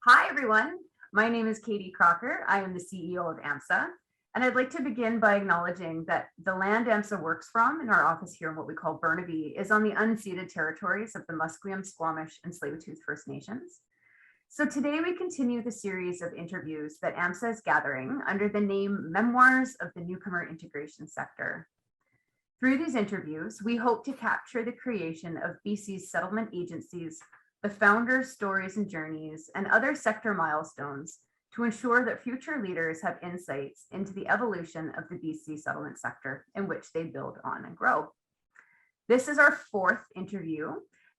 Hi, everyone. My name is Katie Crocker. I am the CEO of AMSSA, and I'd like to begin by acknowledging that the land AMSSA works from in our office here in what we call Burnaby is on the unceded territories of the Musqueam, Squamish, and Tsleil-Waututh First Nations. So today we continue the series of interviews that AMSSA is gathering under the name Memoirs of the Newcomer Integration Sector. Through these interviews, we hope to capture the creation of BC's settlement agencies, the founders' stories and journeys, and other sector milestones to ensure that future leaders have insights into the evolution of the BC settlement sector in which they build on and grow. This is our fourth interview,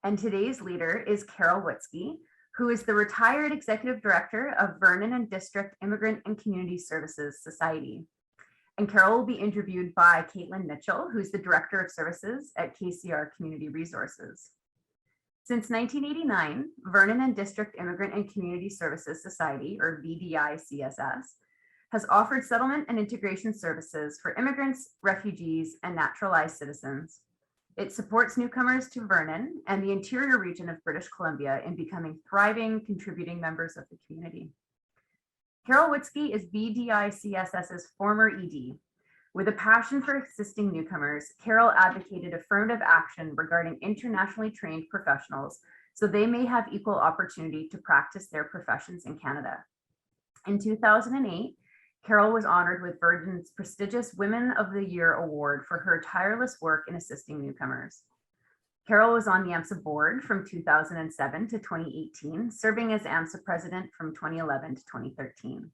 and today's leader is Carol Wutzke, who is the retired Executive Director of Vernon and District Immigrant and Community Services Society. And Carol will be interviewed by Katelin Mitchell, who's the Director of Services at KCR Community Resources. Since 1989, Vernon and District Immigrant and Community Services Society, or VDI-CSS, has offered settlement and integration services for immigrants, refugees, and naturalized citizens. It supports newcomers to Vernon and the interior region of British Columbia in becoming thriving, contributing members of the community. Carol Wutzke is VDI-CSS's former ED. With a passion for assisting newcomers, Carol advocated affirmative action regarding internationally trained professionals so they may have equal opportunity to practice their professions in Canada. In 2008, Carol was honored with Vernon's prestigious Women of the Year Award for her tireless work in assisting newcomers. Carol was on the AMSSA board from 2007 to 2018, serving as AMSSA president from 2011 to 2013.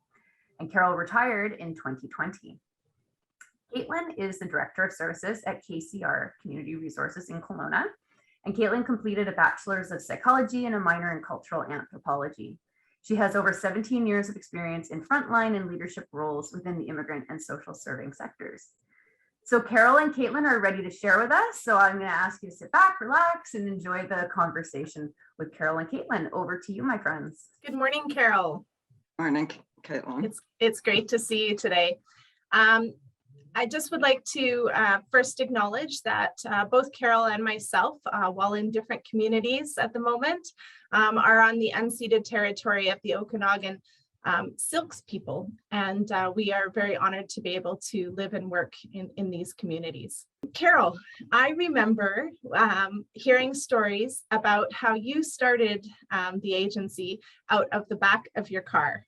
And Carol retired in 2020. Katelin is the Director of Services at KCR Community Resources in Kelowna, and Katelin completed a Bachelor's of Psychology and a minor in Cultural Anthropology. She has over 17 years of experience in frontline and leadership roles within the immigrant and social serving sectors. So Carol and Katelin are ready to share with us, so I'm going to ask you to sit back, relax, and enjoy the conversation with Carol and Katelin. Over to you, my friends. Good morning, Carol. Morning, Katelin. It's great to see you today. I just would like to first acknowledge that both Carol and myself, while in different communities at the moment, are on the unceded territory of the Okanagan Silks people, and we are very honored to be able to live and work in these communities. Carol, I remember hearing stories about how you started the agency out of the back of your car.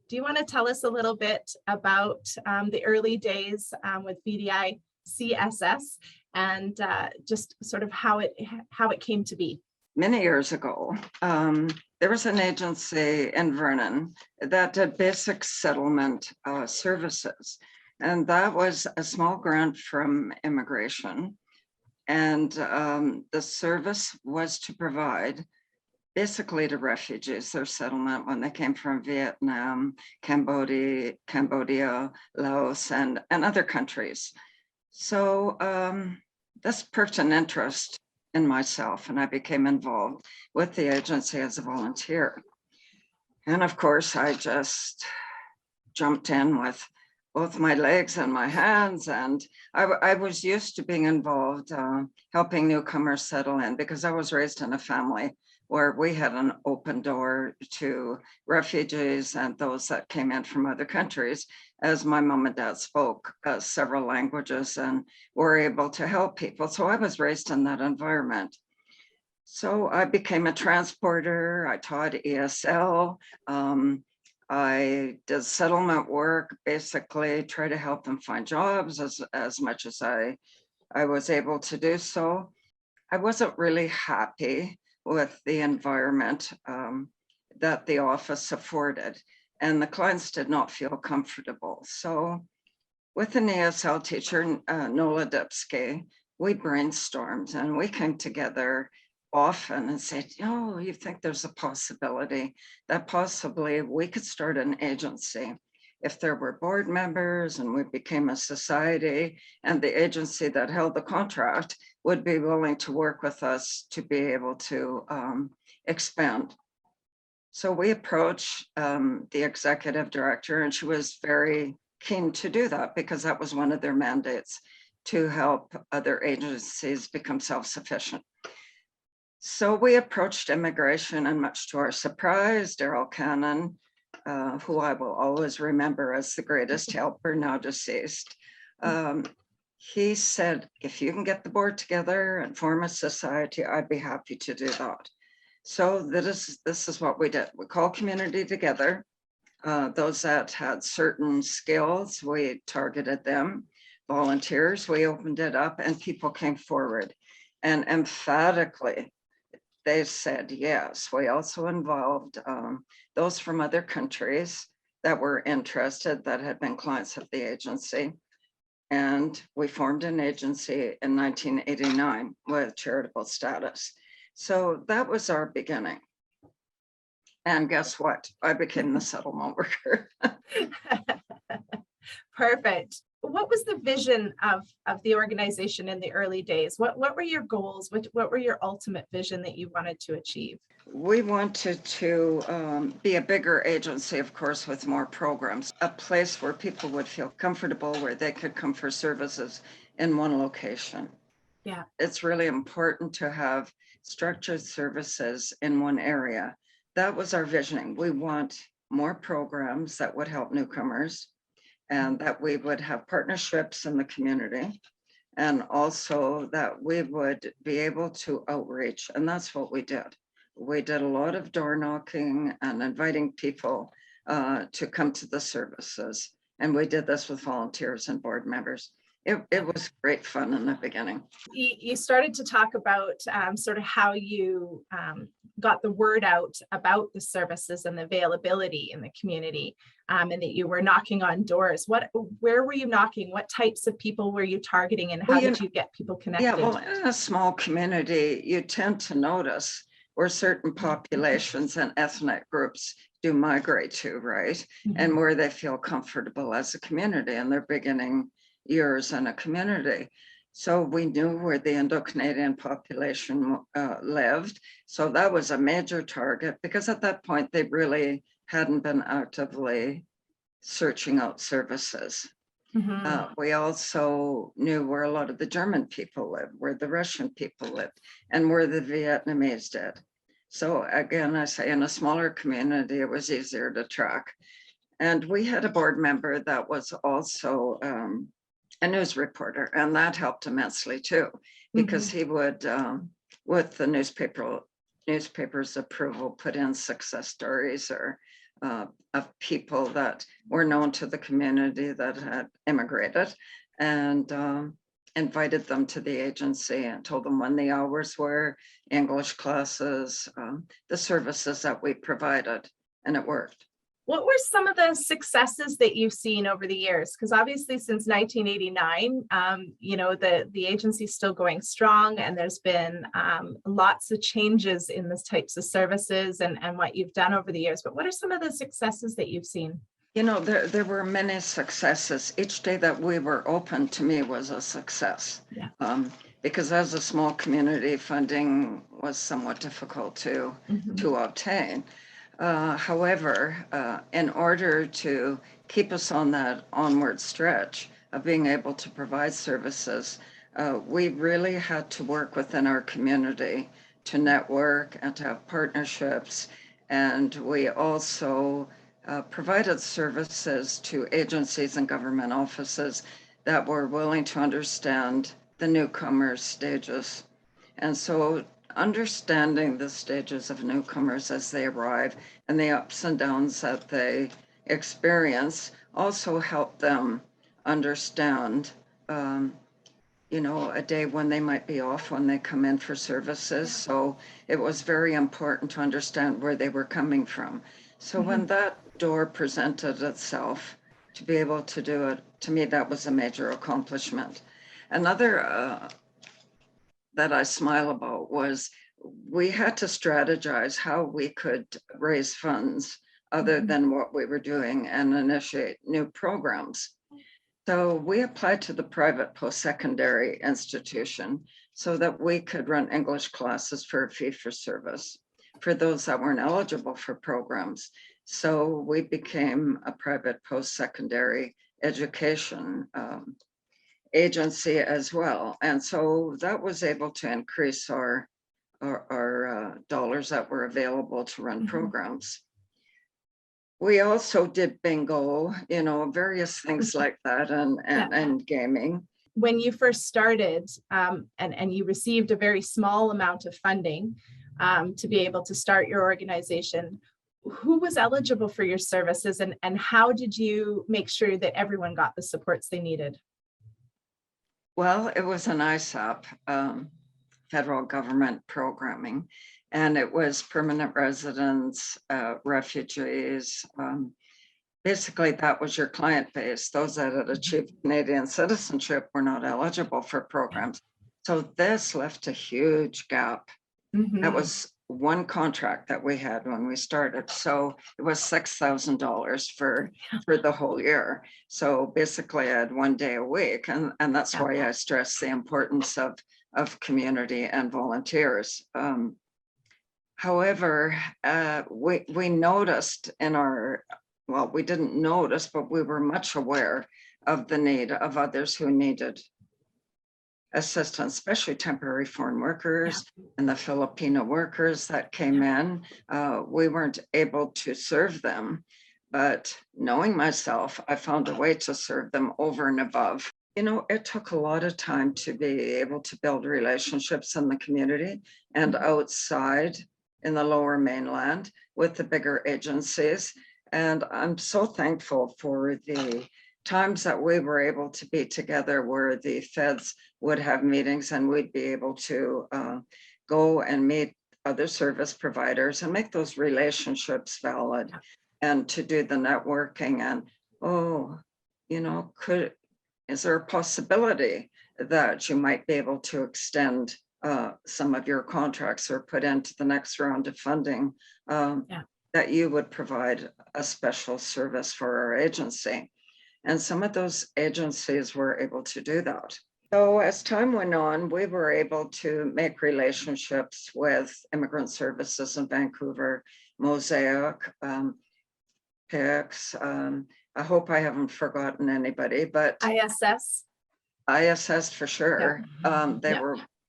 Do you want to tell us a little bit about the early days with VDI CSS and just sort of how it came to be? Many years ago, there was an agency in Vernon that did basic settlement services. And that was a small grant from immigration. And the service was to provide basically to refugees their settlement when they came from Vietnam, Cambodia, Laos, and other countries. So this perked an interest in myself, and I became involved with the agency as a volunteer. And of course, I just jumped in with both my legs and my hands, and I was used to being involved helping newcomers settle in because I was raised in a family where we had an open door to refugees and those that came in from other countries, as my mom and dad spoke several languages and were able to help people. So I was raised in that environment. So I became a transporter. I taught ESL. I did settlement work, basically try to help them find jobs as much as I was able to do so. I wasn't really happy with the environment that the office afforded, and the clients did not feel comfortable. So with an ESL teacher, Nola Depsky, we brainstormed and we came together often and said, oh, you think there's a possibility that possibly we could start an agency if there were board members and we became a society, and the agency that held the contract would be willing to work with us to be able to expand. So we approached the executive director, and she was very keen to do that because that was one of their mandates, to help other agencies become self-sufficient. So we approached immigration, and much to our surprise, Daryl Cannon, who I will always remember as the greatest helper, now deceased, he said, if you can get the board together and form a society, I'd be happy to do that. So this is what we did. We called community together. Those that had certain skills, we targeted them. Volunteers, we opened it up and people came forward. And emphatically, they said yes. We also involved those from other countries that were interested, that had been clients of the agency. And we formed an agency in 1989 with charitable status. So that was our beginning. And guess what? I became the settlement worker. Perfect. What was the vision of the organization in the early days? What were your goals? What were your ultimate vision that you wanted to achieve? We wanted to be a bigger agency, of course, with more programs, a place where people would feel comfortable, where they could come for services in one location. Yeah. It's really important to have structured services in one area. That was our visioning. We want more programs that would help newcomers, and that we would have partnerships in the community, and also that we would be able to outreach. And that's what we did. We did a lot of door knocking and inviting people to come to the services. And we did this with volunteers and board members. It was great fun in the beginning. You started to talk about sort of how you got the word out about the services and the availability in the community, and that you were knocking on doors. Where were you knocking? What types of people were you targeting, and how did you get people connected? Yeah, well, in a small community, you tend to notice where certain populations and ethnic groups do migrate to, right? Mm-hmm. And where they feel comfortable as a community in their beginning years in a community. So we knew where the Indo-Canadian population lived. So that was a major target, because at that point they really hadn't been actively searching out services. Mm-hmm. We also knew where a lot of the German people lived, where the Russian people lived, and where the Vietnamese did. So again, I say in a smaller community, it was easier to track. And we had a board member that was also a news reporter, and that helped immensely too, because mm-hmm. he would, with the newspaper's approval, put in success stories or of people that were known to the community that had immigrated, and invited them to the agency and told them when the hours were, English classes, the services that we provided, and it worked. What were some of the successes that you've seen over the years? Because obviously since 1989, the agency is still going strong, and there's been lots of changes in the types of services and what you've done over the years. But what are some of the successes that you've seen? You know, there were many successes. Each day that we were open, to me, was a success. Yeah. Because as a small community, funding was somewhat difficult to obtain. However, in order to keep us on that onward stretch of being able to provide services, we really had to work within our community to network and to have partnerships. And we also provided services to agencies and government offices that were willing to understand the newcomers' stages. And so understanding the stages of newcomers as they arrive and the ups and downs that they experience also help them understand, a day when they might be off when they come in for services. So it was very important to understand where they were coming from. So when that door presented itself, to be able to do it, to me, that was a major accomplishment. Another that I smile about was we had to strategize how we could raise funds other than what we were doing and initiate new programs. So we applied to the private post-secondary institution so that we could run English classes for a fee for service for those that weren't eligible for programs. So we became a private post-secondary education agency as well. And so that was able to increase our dollars that were available to run Mhm. programs. We also did bingo, various things like that, and gaming. When you first started, and you received a very small amount of funding to be able to start your organization, who was eligible for your services, and how did you make sure that everyone got the supports they needed? Well, it was an ISAP, federal government programming, and it was permanent residents, refugees. Basically, that was your client base. Those that had achieved Canadian citizenship were not eligible for programs. So this left a huge gap. Mhm. That was one contract that we had when we started. So it was $6,000 for the whole year. So basically I had 1 day a week. And that's why I stress the importance of community and volunteers. However, we noticed we didn't notice, but we were much aware of the need of others who needed assistance, especially temporary foreign workers and the Filipino workers that came in. We weren't able to serve them, but knowing myself, I found a way to serve them over and above. It took a lot of time to be able to build relationships in the community and outside in the Lower Mainland with the bigger agencies. And I'm so thankful for the times that we were able to be together where the feds would have meetings and we'd be able to go and meet other service providers and make those relationships valid and to do the networking and, is there a possibility that you might be able to extend some of your contracts or put into the next round of funding that you would provide a special service for our agency? And some of those agencies were able to do that. So as time went on, we were able to make relationships with Immigrant Services in Vancouver, Mosaic, PICS. I hope I haven't forgotten anybody, but ISS for sure.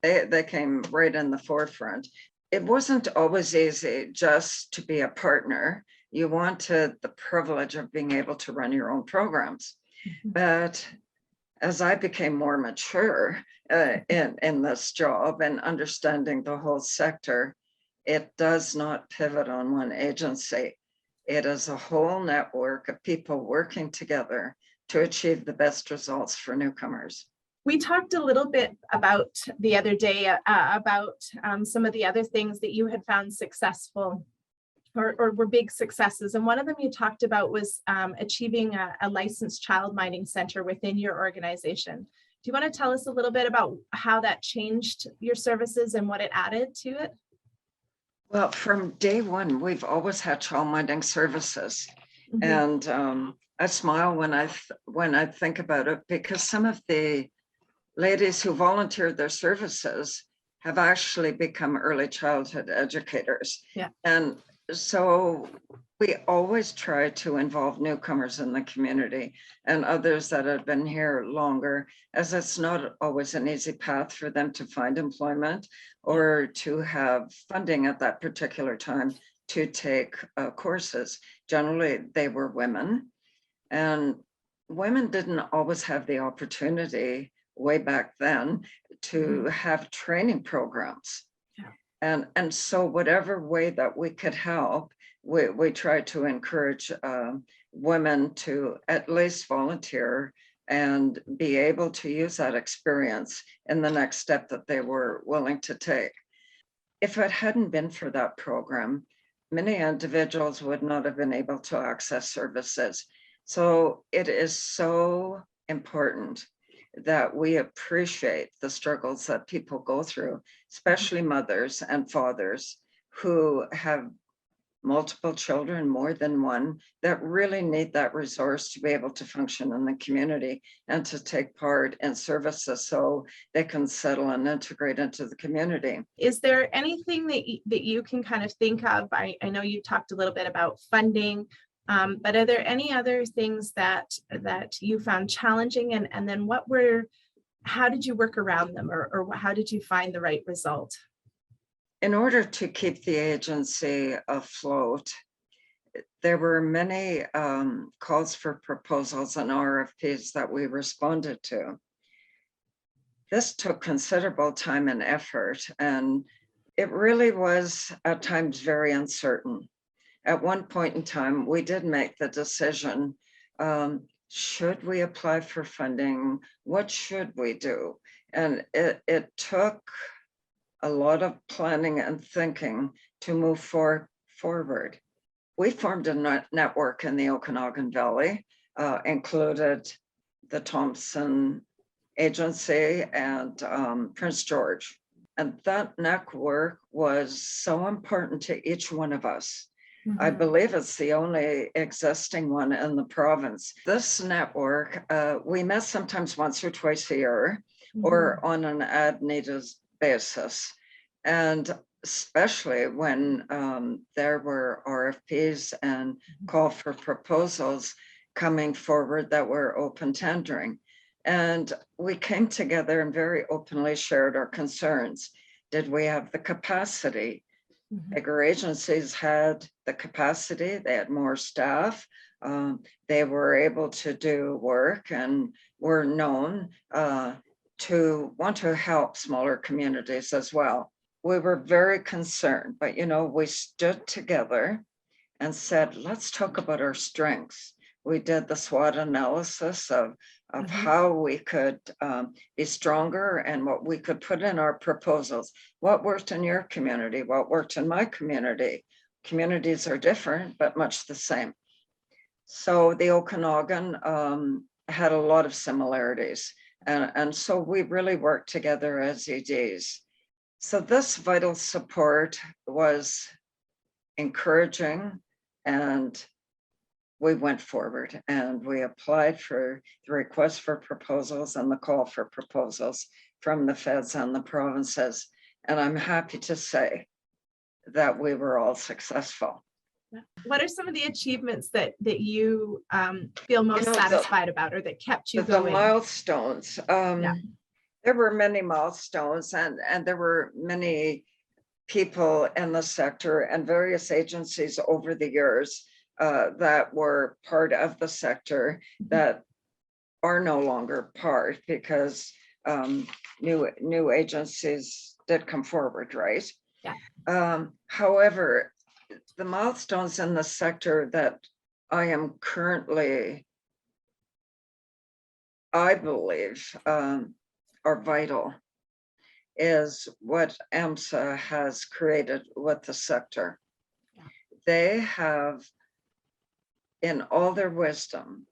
They came right in the forefront. It wasn't always easy just to be a partner. You wanted the privilege of being able to run your own programs. But as I became more mature in this job and understanding the whole sector, it does not pivot on one agency. It is a whole network of people working together to achieve the best results for newcomers. We talked a little bit about the other day about some of the other things that you had found successful or were big successes. And one of them you talked about was achieving a licensed child minding center within your organization. Do you want to tell us a little bit about how that changed your services and what it added to it? Well, from day one, we've always had child minding services. And I smile when I think about it, because some of the ladies who volunteered their services have actually become early childhood educators. And so we always try to involve newcomers in the community and others that have been here longer, as it's not always an easy path for them to find employment or to have funding at that particular time to take courses. Generally, they were women, and women didn't always have the opportunity way back then to have training programs. And so whatever way that we could help, we try to encourage women to at least volunteer and be able to use that experience in the next step that they were willing to take. If it hadn't been for that program, many individuals would not have been able to access services. So it is so important that we appreciate the struggles that people go through, especially mothers and fathers who have multiple children, more than one, that really need that resource to be able to function in the community and to take part in services so they can settle and integrate into the community. Is there anything that you can kind of think of? I know you talked a little bit about funding, but are there any other things that you found challenging, and then how did you work around them, or how did you find the right result? in order to keep the agency afloat, there were many calls for proposals and RFPs that we responded to. This took considerable time and effort, and it really was at times very uncertain. At one point in time, we did make the decision, should we apply for funding? What should we do? And it took a lot of planning and thinking to move forward. We formed a network in the Okanagan Valley, included the Thompson Agency and Prince George. And that network was so important to each one of us. I believe it's the only existing one in the province. This network, we met sometimes once or twice a year or on an as-needed basis. And especially when there were RFPs and call for proposals coming forward that were open tendering. And we came together and very openly shared our concerns. Did we have the capacity? Bigger agencies had the capacity, they had more staff, they were able to do work and were known to want to help smaller communities as well. We were very concerned, but we stood together and said, let's talk about our strengths. We did the SWOT analysis of how we could be stronger and what we could put in our proposals. What worked in your community? What worked in my community? Communities are different, but much the same. So the Okanagan had a lot of similarities. And so we really worked together as EDs. So this vital support was encouraging, and we went forward and we applied for the request for proposals and the call for proposals from the feds and the provinces. And I'm happy to say that we were all successful. What are some of the achievements that you feel most satisfied about, or that kept you going? The milestones. There were many milestones, and there were many people in the sector and various agencies over the years that were part of the sector that are no longer part, because new agencies did come forward, right? Yeah. However, the milestones in the sector that I am currently, I believe, are vital is what AMSSA has created with the sector. Yeah. They have, in all their wisdom,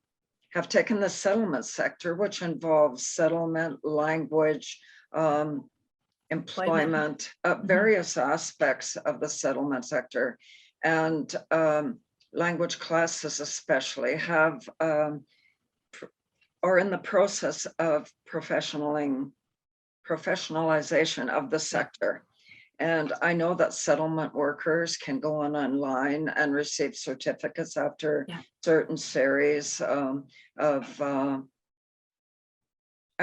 have taken the settlement sector, which involves settlement, language, employment, various aspects of the settlement sector, and language classes especially have are in the process of professionalization of the sector. And I know that settlement workers can go online and receive certificates after certain series of, I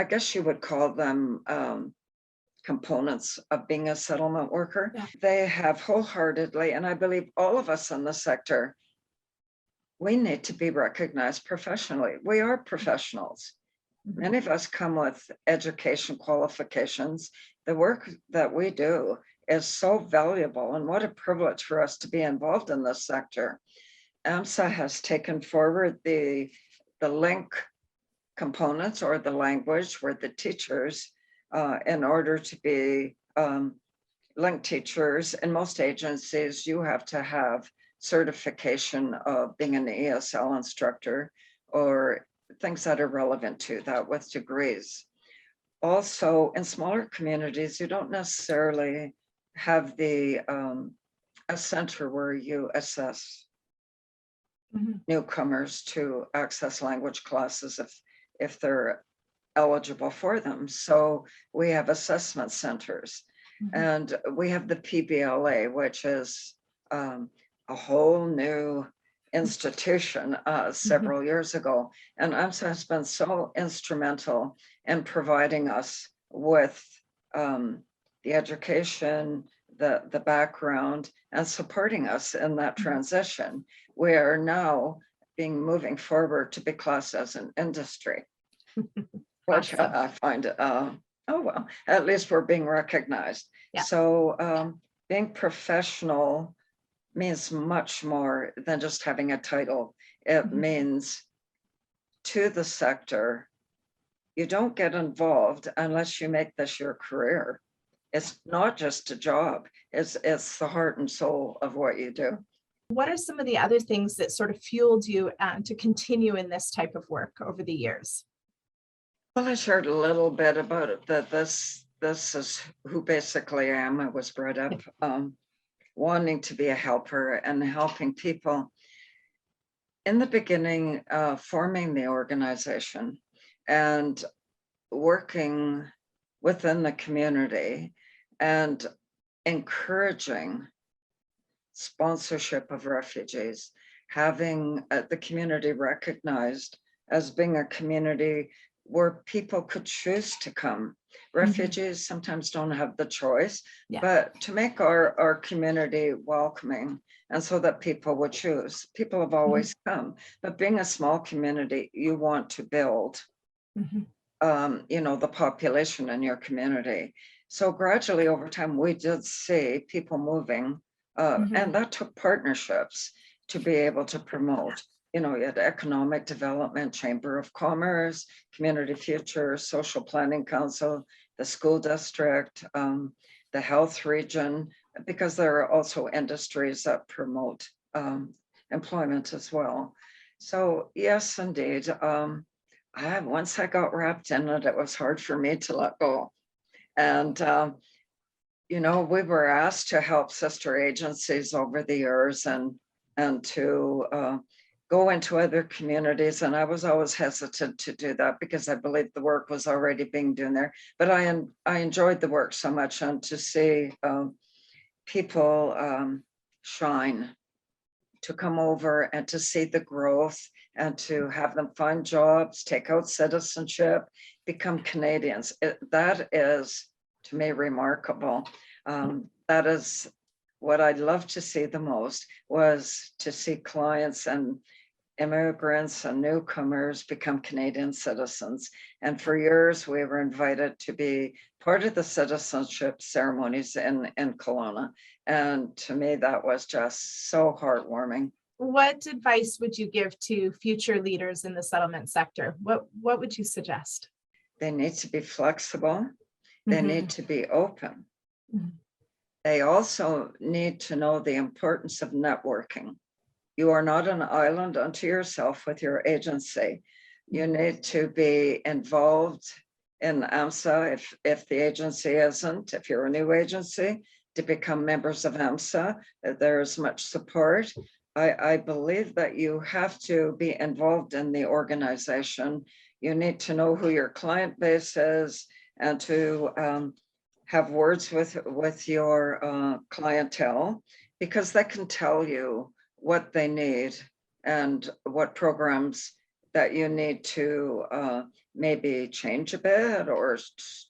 guess you would call them components of being a settlement worker. Yeah. They have wholeheartedly, and I believe all of us in the sector, we need to be recognized professionally. We are professionals. Many of us come with education qualifications. The work that we do is so valuable, and what a privilege for us to be involved in this sector. AMSSA has taken forward the link components, or the language, where the teachers, in order to be link teachers in most agencies, you have to have certification of being an ESL instructor or things that are relevant to that with degrees. Also, in smaller communities, you don't necessarily have a center where you assess newcomers to access language classes if they're eligible for them. So we have assessment centers, and we have the PBLA, which is a whole new institution several years ago. And AMSSA has been so instrumental in providing us with the education, the background and supporting us in that transition. We are now moving forward to be classed as an industry, which Awesome. I find, oh, well, at least we're being recognized. Yeah. So being professional means much more than just having a title. It means to the sector, you don't get involved unless you make this your career. It's not just a job, it's the heart and soul of what you do. What are some of the other things that sort of fueled you to continue in this type of work over the years? Well, I shared a little bit about it, that this is who basically I am. I was brought up wanting to be a helper and helping people. In the beginning, forming the organization and working within the community and encouraging sponsorship of refugees, having the community recognized as being a community where people could choose to come. Refugees sometimes don't have the choice, but to make our community welcoming and so that people would choose. People have always come, but being a small community, you want to build the population in your community. So gradually over time, we did see people moving, and that took partnerships to be able to promote. You had Economic Development, Chamber of Commerce, Community Future, Social Planning Council, the school district, the health region, because there are also industries that promote employment as well. So yes, indeed. Once I got wrapped in it, it was hard for me to let go. And, we were asked to help sister agencies over the years and to go into other communities. And I was always hesitant to do that because I believed the work was already being done there. But I enjoyed the work so much, and to see people shine, to come over and to see the growth and to have them find jobs, take out citizenship, become Canadians. That is, to me, remarkable. That is what I'd love to see the most, was to see clients and immigrants and newcomers become Canadian citizens. And for years, we were invited to be part of the citizenship ceremonies in Kelowna. And to me, that was just so heartwarming. What advice would you give to future leaders in the settlement sector? What would you suggest? They need to be flexible. They need to be open. They also need to know the importance of networking. You are not an island unto yourself with your agency. You need to be involved in AMSSA if the agency isn't, if you're a new agency, to become members of AMSSA. There's much support. I believe that you have to be involved in the organization. You need to know who your client base is and to have words with your clientele, because they can tell you what they need and what programs that you need to maybe change a bit or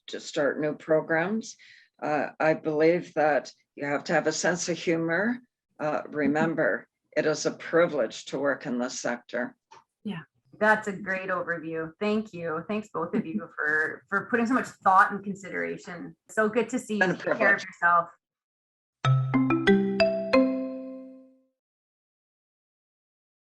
to start new programs. I believe that you have to have a sense of humor. Remember, it is a privilege to work in this sector. Yeah. That's a great overview. Thank you. Thanks both of you for putting so much thought and consideration. So good to see you take care of yourself.